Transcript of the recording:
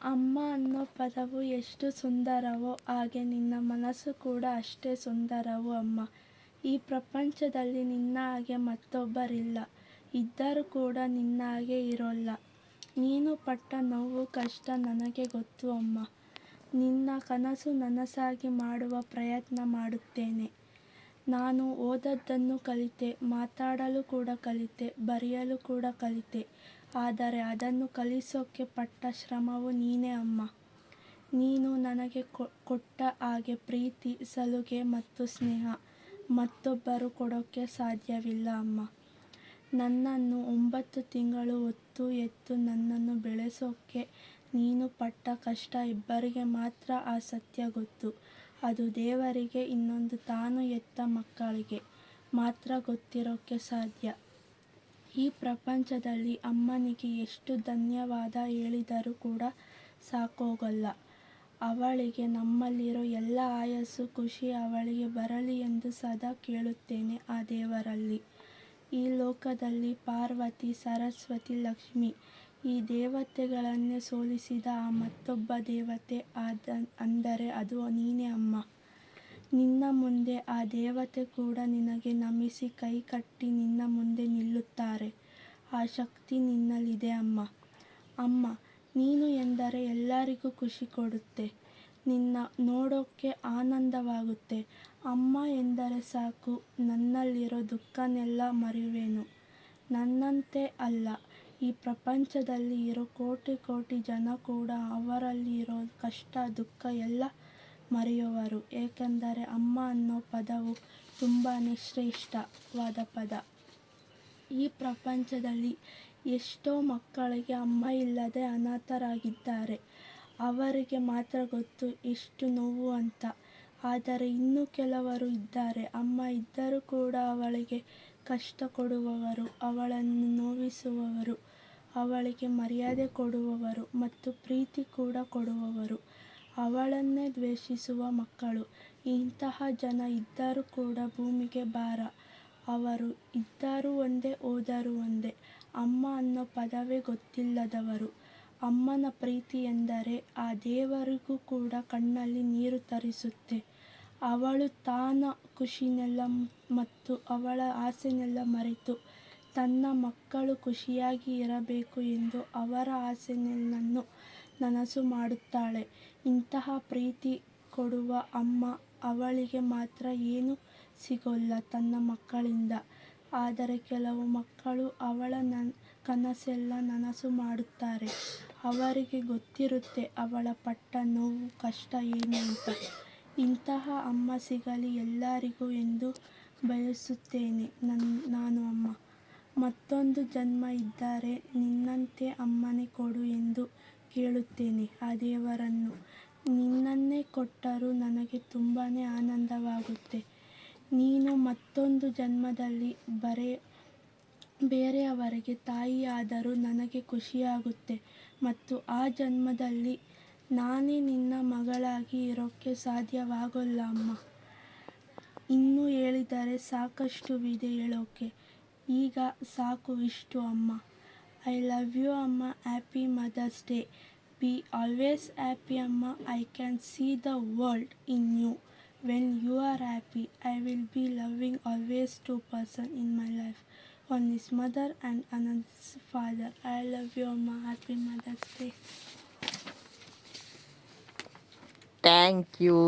ಅಮ್ಮ ಅನ್ನೋ ಪದವು ಎಷ್ಟು ಸುಂದರವೋ ಹಾಗೆ ನಿನ್ನ ಮನಸ್ಸು ಕೂಡ ಅಷ್ಟೇ ಸುಂದರವು ಅಮ್ಮ. ಈ ಪ್ರಪಂಚದಲ್ಲಿ ನಿನ್ನ ಹಾಗೆ ಮತ್ತೊಬ್ಬರಿಲ್ಲ, ಇದ್ದರೂ ಕೂಡ ನಿನ್ನ ಹಾಗೆ ಇರೋಲ್ಲ. ನೀನು ಪಟ್ಟ ನೋವು ಕಷ್ಟ ನನಗೆ ಗೊತ್ತು ಅಮ್ಮ. ನಿನ್ನ ಕನಸು ನನಸಾಗಿ ಮಾಡುವ ಪ್ರಯತ್ನ ಮಾಡುತ್ತೇನೆ. ನಾನು ಓದದ್ದನ್ನು ಕಲಿತೆ, ಮಾತಾಡಲು ಕೂಡ ಕಲಿತೆ, ಬರೆಯಲು ಕೂಡ ಕಲಿತೆ. ಆದರೆ ಅದನ್ನು ಕಲಿಸೋಕ್ಕೆ ಪಟ್ಟ ಶ್ರಮವು ನೀನೇ ಅಮ್ಮ. ನೀನು ನನಗೆ ಕೊಟ್ಟ ಹಾಗೆ ಪ್ರೀತಿ, ಸಲುಗೆ ಮತ್ತು ಸ್ನೇಹ ಮತ್ತೊಬ್ಬರು ಕೊಡೋಕ್ಕೆ ಸಾಧ್ಯವಿಲ್ಲ ಅಮ್ಮ. ನನ್ನನ್ನು 9 ತಿಂಗಳು ಹೊತ್ತು ಎತ್ತು ನನ್ನನ್ನು ಬೆಳೆಸೋಕ್ಕೆ ನೀನು ಪಟ್ಟ ಕಷ್ಟ ಇಬ್ಬರಿಗೆ ಮಾತ್ರ ಆ ಸತ್ಯ ಗೊತ್ತು. ಅದು ದೇವರಿಗೆ, ಇನ್ನೊಂದು ತಾನು ಹೆತ್ತ ಮಕ್ಕಳಿಗೆ ಮಾತ್ರ ಗೊತ್ತಿರೋಕ್ಕೆ ಸಾಧ್ಯ. ಈ ಪ್ರಪಂಚದಲ್ಲಿ ಅಮ್ಮನಿಗೆ ಎಷ್ಟು ಧನ್ಯವಾದ ಹೇಳಿದರೂ ಕೂಡ ಸಾಕೋಗಲ್ಲ. ಅವಳಿಗೆ ನಮ್ಮಲ್ಲಿರೋ ಎಲ್ಲ ಆಯಸ್ಸು ಖುಷಿ ಅವಳಿಗೆ ಬರಲಿ ಎಂದು ಸದಾ ಕೇಳುತ್ತೇನೆ ಆ ದೇವರಲ್ಲಿ. ಈ ಲೋಕದಲ್ಲಿ ಪಾರ್ವತಿ, ಸರಸ್ವತಿ, ಲಕ್ಷ್ಮಿ ಈ ದೇವತೆಗಳನ್ನೇ ಸೋಲಿಸಿದ ಆ ಮತ್ತೊಬ್ಬ ದೇವತೆ ಅಂದರೆ ಅದು ನೀನೇ ಅಮ್ಮ. ನಿನ್ನ ಮುಂದೆ ಆ ದೇವತೆ ಕೂಡ ನಿನಗೆ ನಮಿಸಿ ಕೈ ಕಟ್ಟಿ ನಿನ್ನ ಮುಂದೆ ನಿಲ್ಲುತ್ತಾರೆ. ಆ ಶಕ್ತಿ ನಿನ್ನಲ್ಲಿದೆ ಅಮ್ಮ. ಅಮ್ಮ, ನೀನು ಎಂದರೆ ಎಲ್ಲರಿಗೂ ಖುಷಿ ಕೊಡುತ್ತೆ. ನಿನ್ನ ನೋಡೋಕ್ಕೆ ಆನಂದವಾಗುತ್ತೆ. ಅಮ್ಮ ಎಂದರೆ ಸಾಕು, ನನ್ನಲ್ಲಿರೋ ದುಃಖನೆಲ್ಲ ಮರೆಯುವೆನು. ನನ್ನಂತೆ ಅಲ್ಲ, ಈ ಪ್ರಪಂಚದಲ್ಲಿ ಇರೋ ಕೋಟಿ ಕೋಟಿ ಜನ ಕೂಡ ಅವರಲ್ಲಿ ಇರೋ ಕಷ್ಟ ದುಃಖ ಎಲ್ಲ ಮರೆಯುವರು. ಏಕೆಂದರೆ ಅಮ್ಮ ಅನ್ನೋ ಪದವು ತುಂಬಾ ಶ್ರೇಷ್ಠವಾದ ಪದ. ಈ ಪ್ರಪಂಚದಲ್ಲಿ ಎಷ್ಟೋ ಮಕ್ಕಳಿಗೆ ಅಮ್ಮ ಇಲ್ಲದೆ ಅನಾಥರಾಗಿದ್ದಾರೆ. ಅವರಿಗೆ ಮಾತ್ರ ಗೊತ್ತು ಎಷ್ಟು ನೋವು ಅಂತ. ಆದರೆ ಇನ್ನು ಕೆಲವರು ಇದ್ದಾರೆ, ಅಮ್ಮ ಇದ್ದರೂ ಕೂಡ ಅವಳಿಗೆ ಕಷ್ಟ ಕೊಡುವವರು, ಅವಳನ್ನು ನೋವಿಸುವವರು, ಅವಳಿಗೆ ಮರ್ಯಾದೆ ಕೊಡುವವರು ಮತ್ತು ಪ್ರೀತಿ ಕೂಡ ಕೊಡುವವರು, ಅವಳನ್ನೇ ದ್ವೇಷಿಸುವ ಮಕ್ಕಳು. ಇಂತಹ ಜನ ಇದ್ದರೂ ಕೂಡ ಭೂಮಿಗೆ ಭಾರ. ಅವರು ಇದ್ದರೂ ಒಂದೇ, ಹೋದರೂ ಒಂದೇ. ಅಮ್ಮ ಅನ್ನೋ ಪದವೇ ಗೊತ್ತಿಲ್ಲದವರು. ಅಮ್ಮನ ಪ್ರೀತಿ ಎಂದರೆ ಆ ದೇವರಿಗೂ ಕೂಡ ಕಣ್ಣಲ್ಲಿ ನೀರು ತರಿಸುತ್ತೆ. ಅವಳು ತಾನ ಖುಷಿನೆಲ್ಲ ಮತ್ತು ಅವಳ ಆಸೆನೆಲ್ಲ ಮರೆತು ತನ್ನ ಮಕ್ಕಳು ಖುಷಿಯಾಗಿ ಇರಬೇಕು ಎಂದು ಅವರ ಆಸೆನೆಲ್ಲನ್ನು ನನಸು ಮಾಡುತ್ತಾಳೆ. ಇಂತಹ ಪ್ರೀತಿ ಕೊಡುವ ಅಮ್ಮ, ಅವಳಿಗೆ ಮಾತ್ರ ಏನೂ ಸಿಗೋಲ್ಲ ತನ್ನ ಮಕ್ಕಳಿಂದ. ಆದರೆ ಕೆಲವು ಮಕ್ಕಳು ಅವಳ ಕನಸೆಲ್ಲ ನನಸು ಮಾಡುತ್ತಾರೆ. ಅವರಿಗೆ ಗೊತ್ತಿರುತ್ತೆ ಅವಳ ಪಟ್ಟ ನೋವು ಕಷ್ಟ ಏನು ಅಂತ. ಇಂತಹ ಅಮ್ಮ ಸಿಗಲಿ ಎಲ್ಲರಿಗೂ ಎಂದು ಬಯಸುತ್ತೇನೆ ನಾನು ಅಮ್ಮ. ಮತ್ತೊಂದು ಜನ್ಮ ಇದ್ದರೆ ನಿನ್ನಂತೆ ಅಮ್ಮನೇ ಕೊಡು ಎಂದು ಕೇಳುತ್ತೇನೆ ಆ ದೇವರನ್ನು. ನಿನ್ನನ್ನೇ ಕೊಟ್ಟರೂ ನನಗೆ ತುಂಬಾ ಆನಂದವಾಗುತ್ತೆ. ನೀನು ಮತ್ತೊಂದು ಜನ್ಮದಲ್ಲಿ ಬೇರೆಯವರಿಗೆ ತಾಯಿಯಾದರೂ ನನಗೆ ಖುಷಿಯಾಗುತ್ತೆ ಮತ್ತು ಆ ಜನ್ಮದಲ್ಲಿ ನಾನೇ ನಿನ್ನ ಮಗಳಾಗಿ ಇರೋಕ್ಕೆ ಸಾಧ್ಯವಾಗೋಲ್ಲ ಅಮ್ಮ. ಇನ್ನೂ ಹೇಳಿದರೆ ಸಾಕಷ್ಟುವಿದೆ ಹೇಳೋಕ್ಕೆ. ಈಗ ಸಾಕು ಇಷ್ಟು ಅಮ್ಮ. ಐ ಲವ್ ಯು ಅಮ್ಮ. Happy mother's day. Be always happy ಅಮ್ಮ. I can see the world in you. When you are happy I will be loving always 2 persons in my life. One is mother and another is father. I love you Amma. Happy Mother's Day. Thank you.